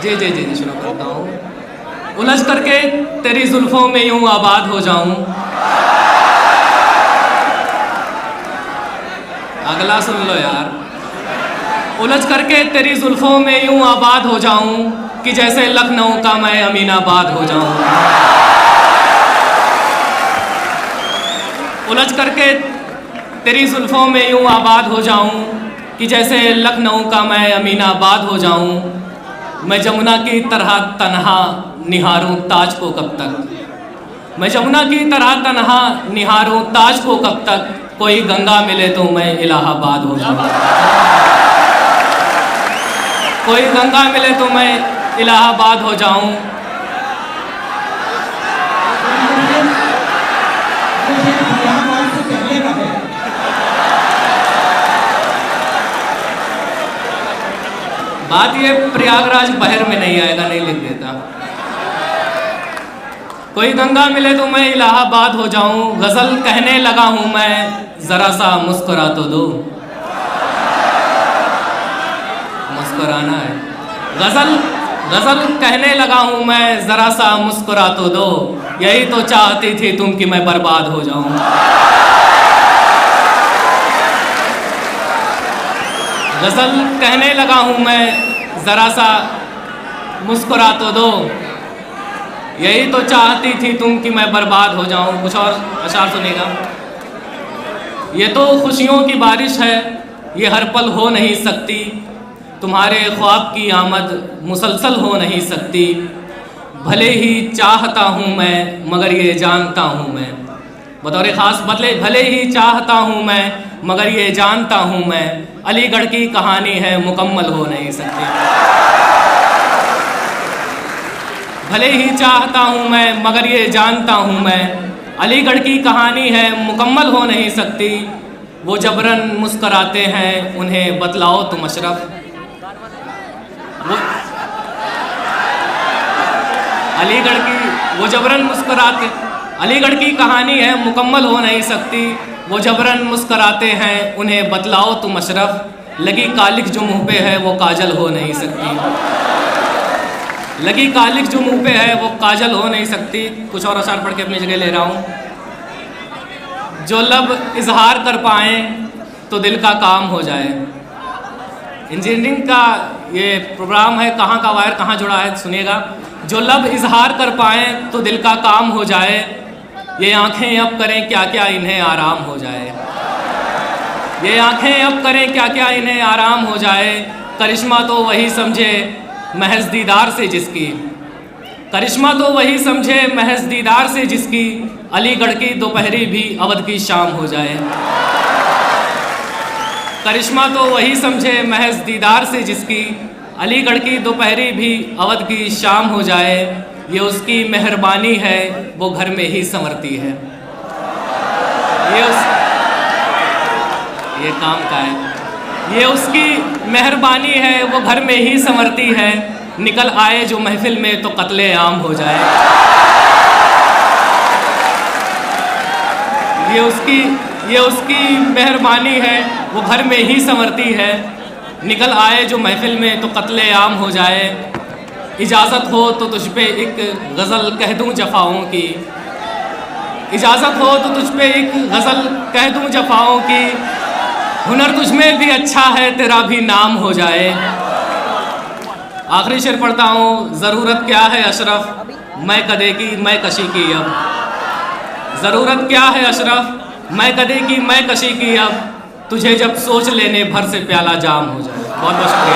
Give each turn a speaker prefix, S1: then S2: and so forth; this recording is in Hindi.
S1: जी जी जी जी शुरू करता हूँ। उलझ करके तेरी जुल्फों में यूं आबाद हो जाऊं। अगला सुन लो यार। उलझ करके तेरी जुल्फों में यूं आबाद हो जाऊं कि जैसे लखनऊ का मैं अमीनाबाद हो जाऊं। उलझ करके तेरी जुल्फों में यूं आबाद हो जाऊं कि जैसे लखनऊ का मैं अमीनाबाद हो जाऊं। मैं जमुना की तरह तन्हा निहारूं ताज को कब तक। मैं जमुना की तरह तन्हा निहारूं ताज को कब तक। कोई गंगा मिले तो मैं इलाहाबाद हो जाऊं। कोई गंगा मिले तो मैं इलाहाबाद हो जाऊं। बात ये प्रयागराज बहर में नहीं आएगा, नहीं लिख देता। कोई गंगा मिले तो मैं इलाहाबाद हो जाऊं। गजल कहने लगा हूं मैं, जरा सा मुस्कुरा तो दो। मुस्कुराना है। गजल कहने लगा हूं मैं, जरा सा मुस्कुरा तो दो। यही तो चाहती थी तुम कि मैं बर्बाद हो जाऊं। गजल कहने लगा हूं मैं, जरा सा मुस्कुरा तो दो। यही तो चाहती थी तुम कि मैं बर्बाद हो जाऊं। कुछ और अशार सुनेगा। ये तो खुशियों की बारिश है, ये हर पल हो नहीं सकती। तुम्हारे ख्वाब की आमद मुसलसल हो नहीं सकती। भले ही चाहता हूँ मैं मगर ये जानता हूँ मैं, बतौर ख़ास बदले, भले ही चाहता हूँ मैं मगर ये जानता हूँ मैं, अलीगढ़ की कहानी है मुकम्मल हो नहीं सकती। भले ही चाहता हूँ मैं मगर ये जानता हूँ मैं, अलीगढ़ की कहानी है मुकम्मल हो नहीं सकती। वो जबरन मुस्कराते हैं उन्हें बतलाओ तुम अशरफ। वो जबरन मुस्कराते, अलीगढ़ की कहानी है मुकम्मल हो नहीं सकती। वो जबरन मुस्कराते हैं उन्हें बतलाओ तुम अशरफ। लगी कालिक जो मुँह पे है वो काजल हो नहीं सकती। लगी कालिक जो मुँह पे है वो काजल हो नहीं सकती। कुछ और अशार पढ़ के अपनी जगह ले रहा हूँ। जो लब इजहार कर पाएँ तो दिल का काम हो जाए। इंजीनियरिंग का ये प्रोग्राम है, कहाँ का वायर कहाँ जुड़ा है सुनिएगा। जो लब इजहार कर पाएँ तो दिल का काम हो जाए। ये आँखें अब करें क्या क्या इन्हें आराम हो जाए। ये आँखें अब करें क्या क्या इन्हें आराम हो जाए। करिश्मा तो वही समझे महज दीदार से जिसकी। करिश्मा तो वही समझे महज दीदार से जिसकी। अलीगढ़ की दोपहरी भी अवध की शाम हो जाए। करिश्मा तो वही समझे महज दीदार से जिसकी। अलीगढ़ की दोपहरी भी अवध की शाम हो जाए। ये उसकी मेहरबानी है वो घर में ही संवरती है। ये काम का है। ये उसकी मेहरबानी है वो घर में ही संवरती है। निकल आए जो महफिल में तो कत्ले आम हो जाए। ये उसकी मेहरबानी है वो घर में ही संवरती है। निकल आए जो महफिल में तो कत्ले आम हो जाए। इजाज़त हो तो तुझ पे एक गज़ल कह दूं जफ़ाओं की। इजाज़त हो तो तुझ पे एक गज़ल कह दूं जफ़ाओं की। हुनर तुझ में भी अच्छा है तेरा भी नाम हो जाए। आखिरी शेर पढ़ता हूँ। ज़रूरत क्या है अशरफ मैं कदे की मैं कशी की अब। ज़रूरत क्या है अशरफ मैं कदे की मैं कशी की अब। तुझे जब सोच लेने भर से प्याला जाम हो जाए। बहुत बहुत शुक्रिया।